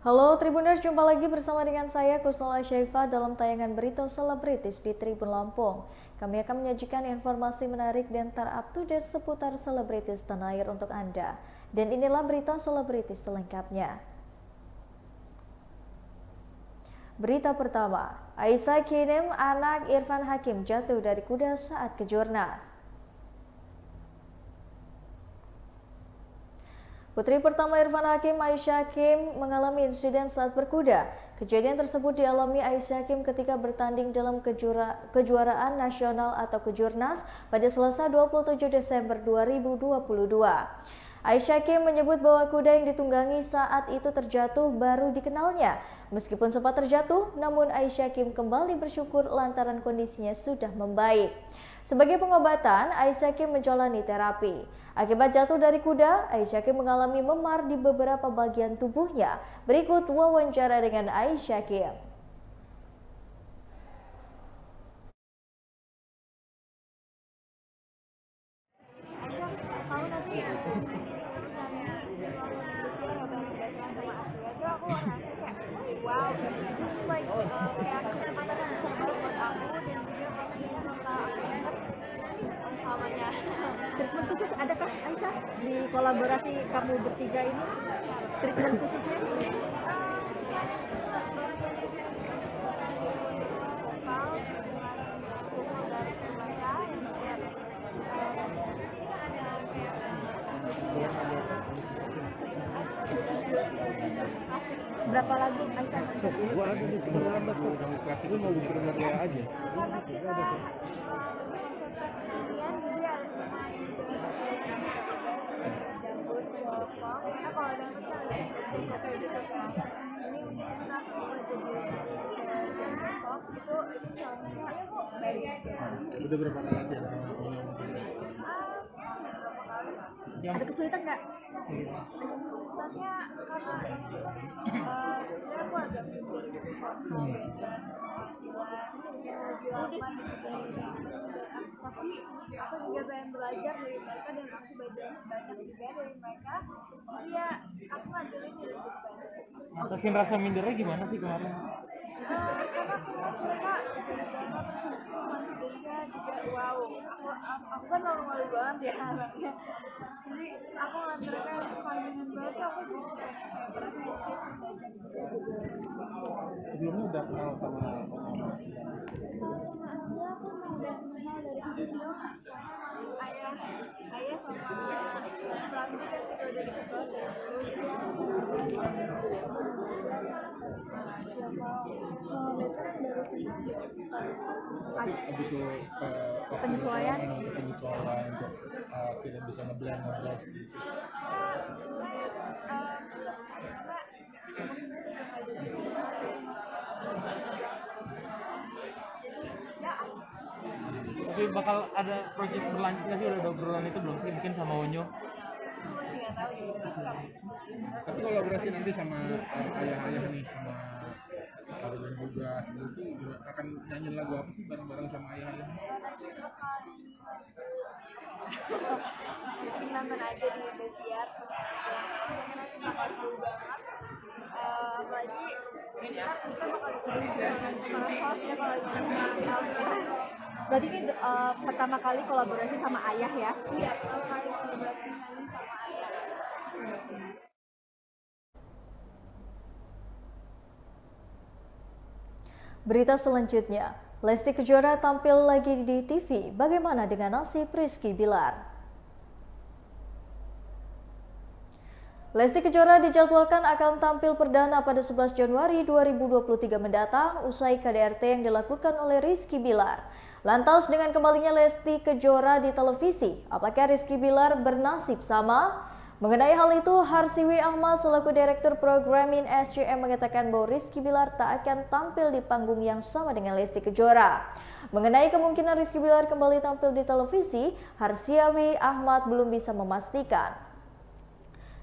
Halo Tribuners, jumpa lagi bersama dengan saya Kusnala Syaifa dalam tayangan berita selebritis di Tribun Lampung. Kami akan menyajikan informasi menarik dan terupdate seputar selebritis tanah air untuk Anda. Dan inilah berita selebritis selengkapnya. Berita pertama, Aisyah Kinem, anak Irfan Hakim jatuh dari kuda saat kejurnas. Putri pertama Irfan Hakim, Aisyah Hakim, mengalami insiden saat berkuda. Kejadian tersebut dialami Aisyah Hakim ketika bertanding dalam kejuaraan nasional atau kejurnas pada Selasa 27 Desember 2022. Aisyah Hakim menyebut bahwa kuda yang ditunggangi saat itu terjatuh baru dikenalnya. Meskipun sempat terjatuh, namun Aisyah Hakim kembali bersyukur lantaran kondisinya sudah membaik. Sebagai pengobatan, Aisyah Hakim menjalani terapi. Akibat jatuh dari kuda, Aisyah Hakim mengalami memar di beberapa bagian tubuhnya. Berikut wawancara dengan Aisyah Hakim. Aisyah, kamu nanti nyanyi Lucia Robert Bertrand sama Asia itu aku ngerasa kayak wow, this is like kayak kesempatan yang besar banget buat aku dan juga pastinya bakal aku ingat selamanya. Treatment khusus adakah Aisyah di kolaborasi kamu bertiga ini? Treatment khususnya? Berapa lagu Aisyah? Dua lagu nih, tinggal lambat tuh. Yang klasik itu mau bener-bener kayak aja. Karena kita konsepnya penyanyian jadi harus bermain jambut, wolfong. Karena kalau jambut kan ada jambut kayak gitu kan. Ini mungkin enak kalau jadi jambut pop itu challenge-nya baik. Udah berapa kali latihan? Ada kesulitan nggak? Kesulitannya karena sebenarnya aku agak minder gitu sama dan silat lebih lama tapi aku juga pengen belajar dari mereka dan aku belajar banyak juga dari mereka jadi ya aku ngandelin dari jadi belajar. Ngatasin rasa mindernya gimana sih kemarin? Karena aku lihat mereka jadi banget terus habis itu confidence-nya juga wow aku kan malu-malu banget ya anaknya jadi aku ngeliat mereka confident banget tuh aku jadi kayak berasa belajar juga. Sebelumnya udah kenal sama Aslinya aku udah kenal dari video ayah sama Ramzi kan juga udah dikenal begitu Penyesuaian untuk film bisa ngeblend gitu. Tapi bakal ada project berlanjut nggak sih? Udah ada obrolan itu belum sih? Mungkin sama Onyo? masih nggak tahu ya. Tapi kolaborasi nanti sama ayah-ayah nih, sama Kalian juga sebelum itu akan nyanyi lagu apa sih bareng-bareng sama ayah-ayah? Nanti nonton aja di Indosiar terus nanti bakal seru banget apalagi kita bakal sering sama host ya kalau nyanyi Alfian. berarti ini pertama kali kolaborasi sama ayah ya? Iya, pertama kali kolaborasi nyanyi sama ayah. Berita selanjutnya, Lesti Kejora tampil lagi di TV. Bagaimana dengan nasib Rizky Bilar? Lesti Kejora dijadwalkan akan tampil perdana pada 11 Januari 2023 mendatang usai KDRT yang dilakukan oleh Rizky Bilar. Lantas dengan kembalinya Lesti Kejora di televisi, apakah Rizky Bilar bernasib sama? Mengenai hal itu, Harsiwi Ahmad selaku Direktur Programming SCM mengatakan bahwa Rizky Bilar tak akan tampil di panggung yang sama dengan Lesti Kejora. Mengenai kemungkinan Rizky Bilar kembali tampil di televisi, Harsiwi Ahmad belum bisa memastikan.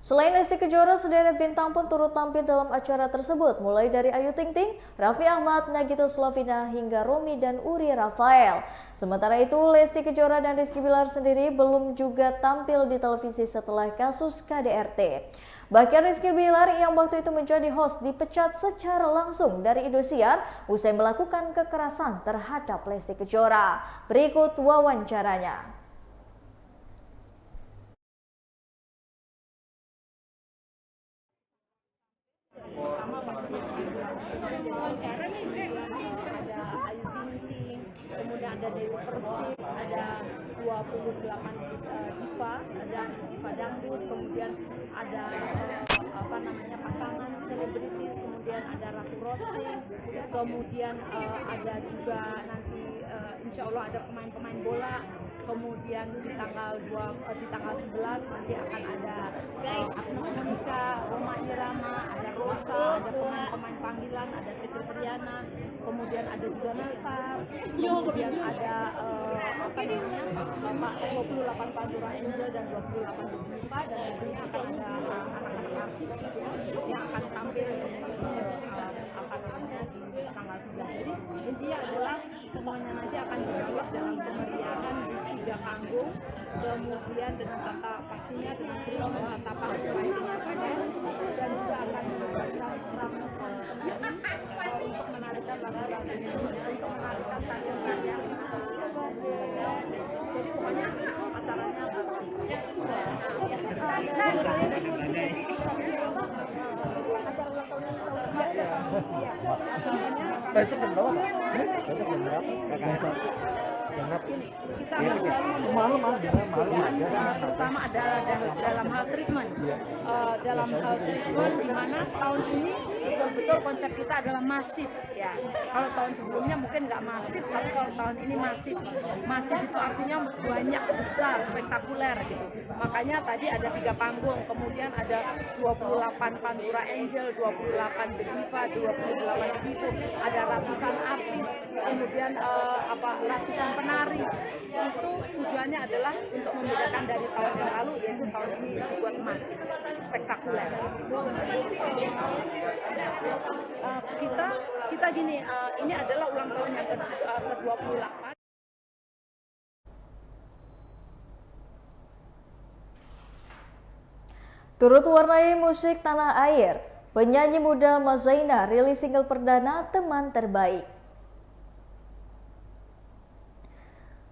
Selain Lesti Kejora, sederet bintang pun turut tampil dalam acara tersebut, mulai dari Ayu Ting Ting, Raffi Ahmad, Nagita Slavina, hingga Romi dan Uri Rafael. Sementara itu, Lesti Kejora dan Rizky Bilar sendiri belum juga tampil di televisi setelah kasus KDRT. Bahkan Rizky Bilar yang waktu itu menjadi host dipecat secara langsung dari Indosiar usai melakukan kekerasan terhadap Lesti Kejora. Berikut wawancaranya. Kemudian ada Dewi Persik, ada 28 diva, ada diva dangdut, kemudian ada pasangan selebritis, kemudian ada Ratu Roasting, kemudian ada juga nanti insya Allah ada pemain-pemain bola, kemudian di tanggal 11 nanti akan ada Agnes Monica, Roma Irama, ada Rosa, ada pemain-pemain panggilan, ada Siti Triana, kemudian ada juga Nasar, kemudian ada 28 Pantura Angel dan 28 Bisnipa, dan tentunya akan ada anak-anak artis yang akan tampil di tanggal 9. Jadi intinya adalah semuanya nanti akan dibuat dalam kemeriahan di 3 panggung, kemudian dengan tata pastinya dengan film tata panggung dan juga akan memberikan promosi untuk menarikkan lagu-lagu untuk menarikkan tarian-tarian. Jadi pokoknya acaranya pertama adalah dalam hal treatment, di mana tahun ini betul-betul konsep kita adalah masif ya. Kalau tahun sebelumnya mungkin nggak masif, tapi kalau tahun ini masif itu artinya banyak, besar, spektakuler gitu. Makanya tadi ada 3 panggung, kemudian ada 28 Pantura Angel, 28 Diva, 28 Divo, ada ratusan artis, kemudian ratusan penari. Itu tujuannya adalah untuk membedakan dari tahun yang lalu, yaitu tahun ini dibuat masif, spektakuler. Kita gini, ini adalah ulang tahun yang ke-28. Turut warnai musik tanah air, penyanyi muda Mazaina rilis single perdana Teman Terbaik.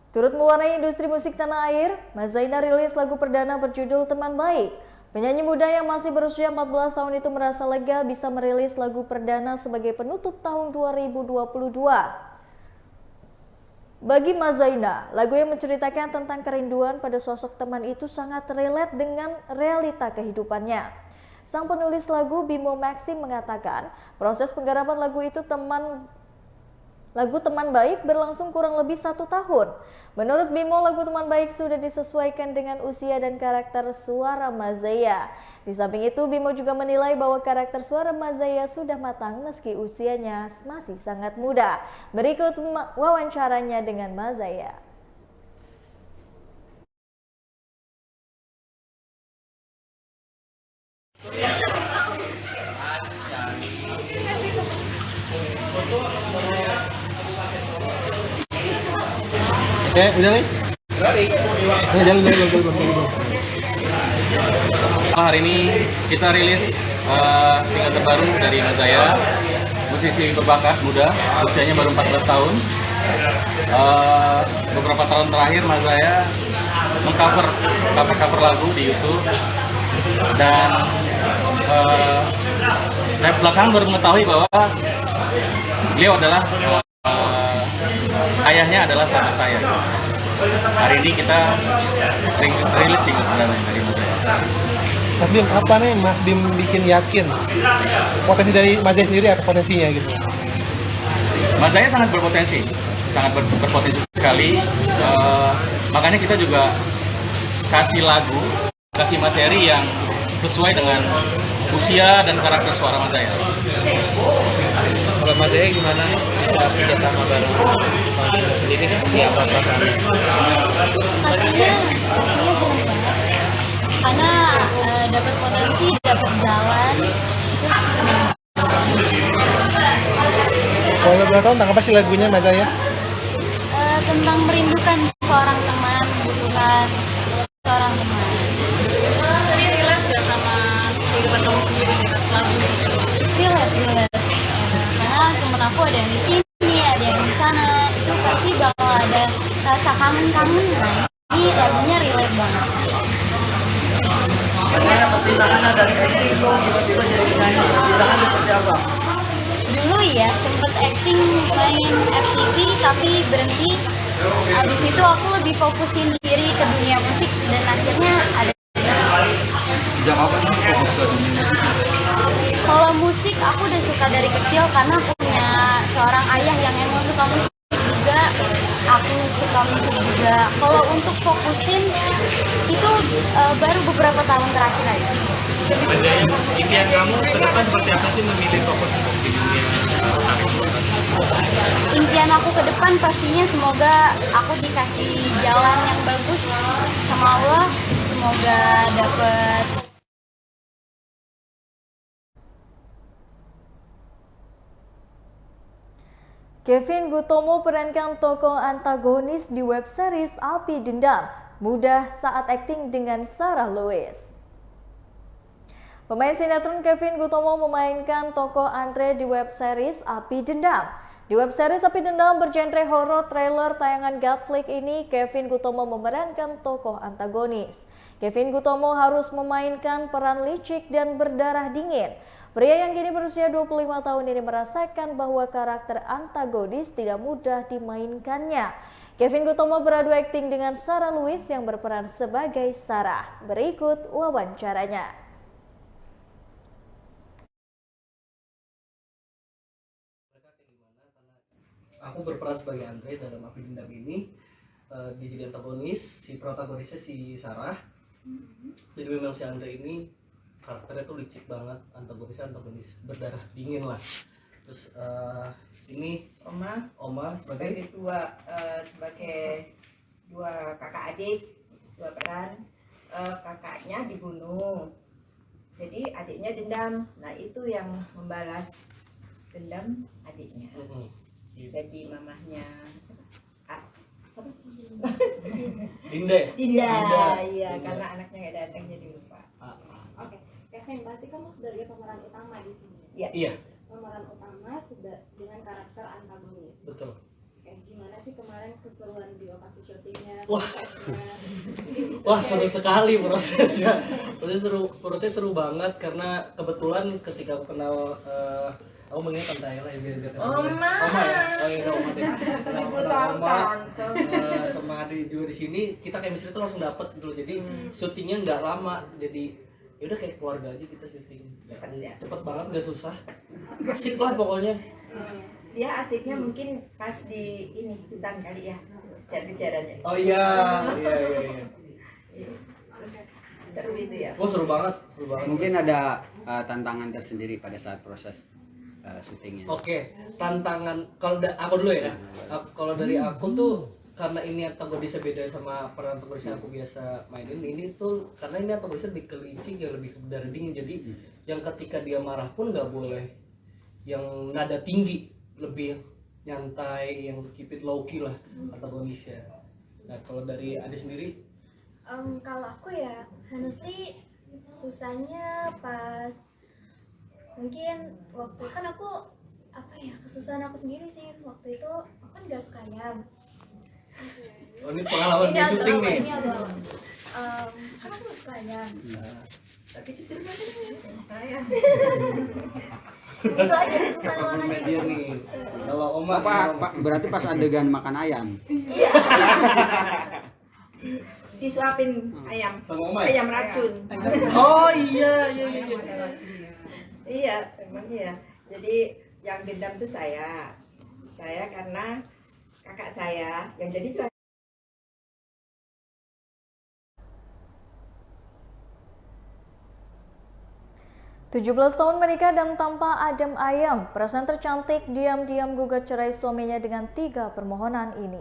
Turut mewarnai industri musik tanah air, Mazaina rilis lagu perdana berjudul Teman Baik. Penyanyi muda yang masih berusia 14 tahun itu merasa lega bisa merilis lagu perdana sebagai penutup tahun 2022. Bagi Mazaina, lagu yang menceritakan tentang kerinduan pada sosok teman itu sangat relate dengan realita kehidupannya. Sang penulis lagu Bimo Maxim mengatakan, proses penggarapan lagu Teman Baik berlangsung kurang lebih 1 tahun. Menurut Bimo, lagu Teman Baik sudah disesuaikan dengan usia dan karakter suara Mazaya. Di samping itu, Bimo juga menilai bahwa karakter suara Mazaya sudah matang meski usianya masih sangat muda. Berikut wawancaranya dengan Mazaya. Udah nih? Jalan. Hari ini kita rilis single terbaru dari Mazaya, musisi berbakat muda, usianya baru 14 tahun. Beberapa tahun terakhir Mazaya cover lagu di YouTube, dan saya belakangan baru mengetahui bahwa beliau adalah ayahnya adalah sahabat saya. Hari ini kita rilis single perdana dari Mazaya. Mas Bim, apa nih Mas Bim bikin yakin potensi dari Mazaya sendiri, apa potensinya gitu? Mazaya sangat berpotensi sekali. Makanya kita juga kasih materi yang sesuai dengan usia dan karakter suara Mazaya. Kalau Mazaya gimana? Bisa kerja sama bareng sendiri seperti apa perasaannya? Pastinya senang banget karena dapat potensi jalan itu senang. Kalau boleh tahu tentang apa sih lagunya Mas Zaya? Tentang merindukan seorang teman, membutuhkan seorang teman. Jadi relate gak sama kehidupan kamu sendiri lagu itu? Relate. Karena temen aku ada yang di sini, ada yang di sana, itu pasti bakal ada rasa kangen-kangen. Nah, ini lagunya relate banget. Bagaimana pertimbangannya dari acting itu tiba-tiba jadi penyanyi? Pertimbangan seperti apa? Dulu ya sempet acting main FTV tapi berhenti. Habis itu aku lebih fokusin diri ke dunia musik dan akhirnya ada. Sejak kapan sih fokus ke dunia musik? Kalau musik aku udah suka dari kecil karena punya seorang ayah yang emang suka musik juga. Aku suka musik juga. Kalau untuk fokusin itu baru beberapa tahun terakhir aja. Impian kamu ke depan seperti apa sih memilih fokus untuk di dunia Impian aku ke depan pastinya semoga aku dikasih jalan yang bagus sama Allah. Semoga dapet Kevin Gutomo perankan tokoh antagonis di web series Api Dendam, mudah saat akting dengan Sarah Lewis. Pemain sinetron Kevin Gutomo memainkan tokoh Andre di web series Api Dendam. Di web series Api Dendam bergenre horor trailer tayangan Netflix ini, Kevin Gutomo memerankan tokoh antagonis. Kevin Gutomo harus memainkan peran licik dan berdarah dingin. Pria yang kini berusia 25 tahun ini merasakan bahwa karakter antagonis tidak mudah dimainkannya. Kevin Gutomo beradu akting dengan Sarah Lewis yang berperan sebagai Sarah. Berikut wawancaranya. Aku berperan sebagai Andre dalam Api Dendam ini. Jadi antagonis, si protagonisnya si Sarah. Jadi memang si Andre ini karakternya tuh licik banget, antagonis berdarah dingin lah. Terus ini Oma sebagai sebagai dua kakak adik, dua peran. Kakaknya dibunuh, jadi adiknya dendam. Nah itu yang membalas dendam adiknya. Jadi mamahnya Dinda, iya, karena anaknya nggak datang jadi lupa. Oke, Kevin, berarti kamu sudah lihat pemeran utama di sini? Iya. Pemeran utama sudah dengan karakter antagonis. Betul. Oke, gimana sih kemarin keseruan di lokasi syutingnya? Wah, seru sekali prosesnya. Prosesnya seru banget karena kebetulan ketika aku kenal aku mengingat Tante Ayla ya, biar Oma ya. Oh iya, Oma deh. Kenal Oma sama Adi juga di sini, kita chemistry itu langsung dapet gitu loh. Jadi syutingnya nggak lama, jadi ya udah kayak keluarga aja kita syuting. Cepet banget, nggak susah. Asik lah pokoknya. Dia asiknya mungkin pas di ini hutan kali ya, kejar-kejarannya. Oh iya. Seru itu ya. Oh seru banget. Mungkin ada tantangan tersendiri pada saat proses syutingnya. Oke, tantangan kalau aku dulu ya. Kalau dari aku tuh karena ini antagonisnya beda sama peran antagonis yang aku biasa mainin. Ini tuh karena ini antagonisnya lebih kelicik, yang lebih ke darah dingin. Jadi yang ketika dia marah pun nggak boleh yang nada tinggi, lebih nyantai, yang keep it low key lah antagonisnya. Nah kalau dari Ade sendiri? Kalau aku ya, honestly susahnya pas mungkin waktu kan aku kesusahan aku sendiri sih waktu itu. Aku kan nggak suka ayam. Oh ini pengalaman di syuting nih. Ini kan aku nggak suka ayam. Tapi disuruh makan ayam. Itu aja sih susah warnanya. Dia nih. Kalau Oma berarti pas adegan makan ayam. Iya. Disuapin ayam. Sama Oma. Ayam racun. Oh iya. Iya, memang iya. Jadi yang dendam tuh saya karena kakak saya yang jadi suami. 17 tahun menikah dan tanpa adem ayam, presenter cantik diam-diam gugat cerai suaminya dengan 3 permohonan ini.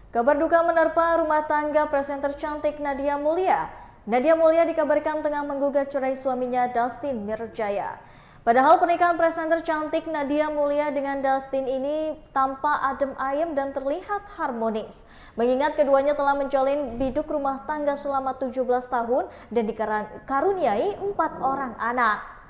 Kabar duka menerpa rumah tangga presenter cantik Nadia Mulya. Nadia Mulya dikabarkan tengah menggugat cerai suaminya Dustin Mirjaya. Padahal pernikahan presenter cantik Nadia Mulya dengan Dustin ini tampak adem ayem dan terlihat harmonis. Mengingat keduanya telah menjalin biduk rumah tangga selama 17 tahun dan dikaruniai 4 orang anak.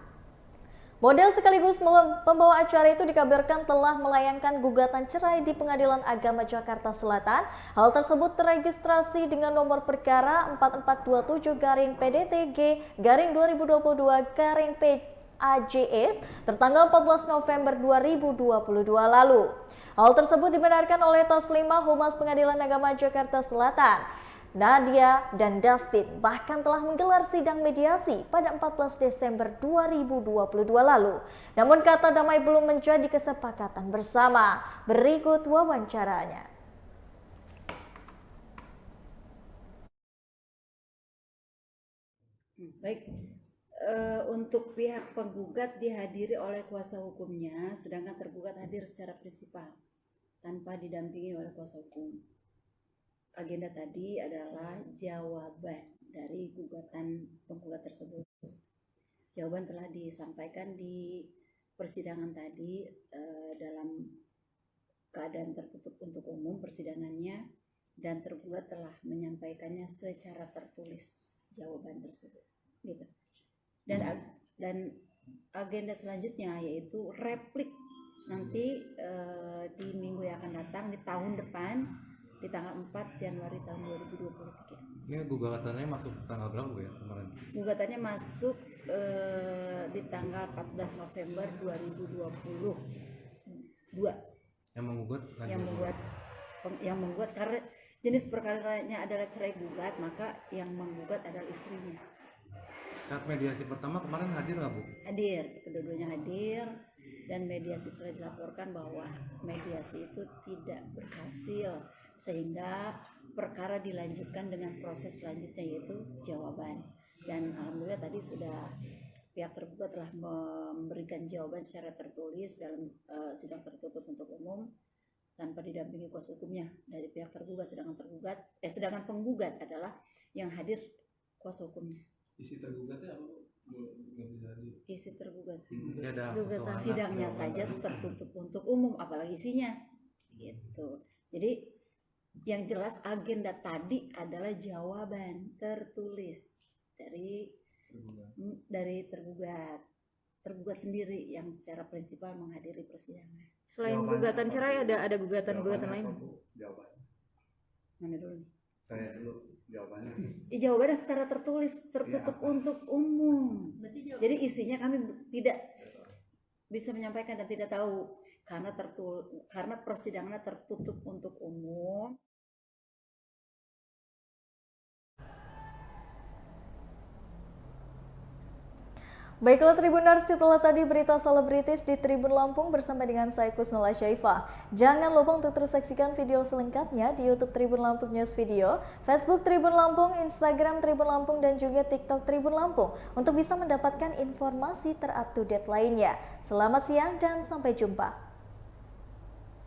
Model sekaligus pembawa acara itu dikabarkan telah melayangkan gugatan cerai di Pengadilan Agama Jakarta Selatan. Hal tersebut teregistrasi dengan nomor perkara 4427-PD-2022-PAJS tertanggal 14 November 2022 lalu. Hal tersebut dibenarkan oleh Taslimah Humas Pengadilan Agama Jakarta Selatan. Nadia dan Dustin bahkan telah menggelar sidang mediasi pada 14 Desember 2022 lalu. Namun kata damai belum menjadi kesepakatan bersama. Berikut wawancaranya. Baik, untuk pihak penggugat dihadiri oleh kuasa hukumnya, sedangkan tergugat hadir secara prinsipal tanpa didampingi oleh kuasa hukum. Agenda tadi adalah jawaban dari gugatan penggugat tersebut. Jawaban telah disampaikan di persidangan tadi dalam keadaan tertutup untuk umum persidangannya, dan tergugat telah menyampaikannya secara tertulis jawaban tersebut. Gitu. Dan agenda selanjutnya yaitu replik nanti di minggu yang akan datang, di tahun depan, di tanggal 4 Januari tahun 2023. Ini gugatannya masuk tanggal berapa ya kemarin? Gugatannya masuk di tanggal 14 November 2022. Yang menggugat karena jenis perkaranya adalah cerai gugat, maka yang menggugat adalah istrinya. Saat mediasi pertama kemarin hadir nggak Bu? Hadir, kedua-duanya hadir, dan mediasi telah dilaporkan bahwa mediasi itu tidak berhasil, sehingga perkara dilanjutkan dengan proses selanjutnya yaitu jawaban. Dan alhamdulillah tadi sudah pihak tergugat telah memberikan jawaban secara tertulis dalam sidang tertutup untuk umum tanpa didampingi kuasa hukumnya dari pihak tergugat, sedangkan penggugat adalah yang hadir kuasa hukumnya. Isi tergugatnya apa? Isi tergugat Gugatan sidangnya saja tertutup untuk umum, apalagi isinya gitu. Jadi yang jelas agenda tadi adalah jawaban tertulis dari tergugat sendiri yang secara prinsipal menghadiri persidangan. Selain gugatan cerai ada gugatan lain? Mana dulu? Saya dulu jawabannya. Jawabannya secara tertulis tertutup untuk umum. Jadi isinya kami tidak bisa menyampaikan dan tidak tahu karena persidangannya tertutup untuk umum. Baiklah Tribuners, setelah tadi berita selebritis di Tribun Lampung bersama dengan saya Kusnala Syaifah. Jangan lupa untuk terus saksikan video selengkapnya di YouTube Tribun Lampung News Video, Facebook Tribun Lampung, Instagram Tribun Lampung, dan juga TikTok Tribun Lampung untuk bisa mendapatkan informasi terupdate lainnya. Selamat siang dan sampai jumpa.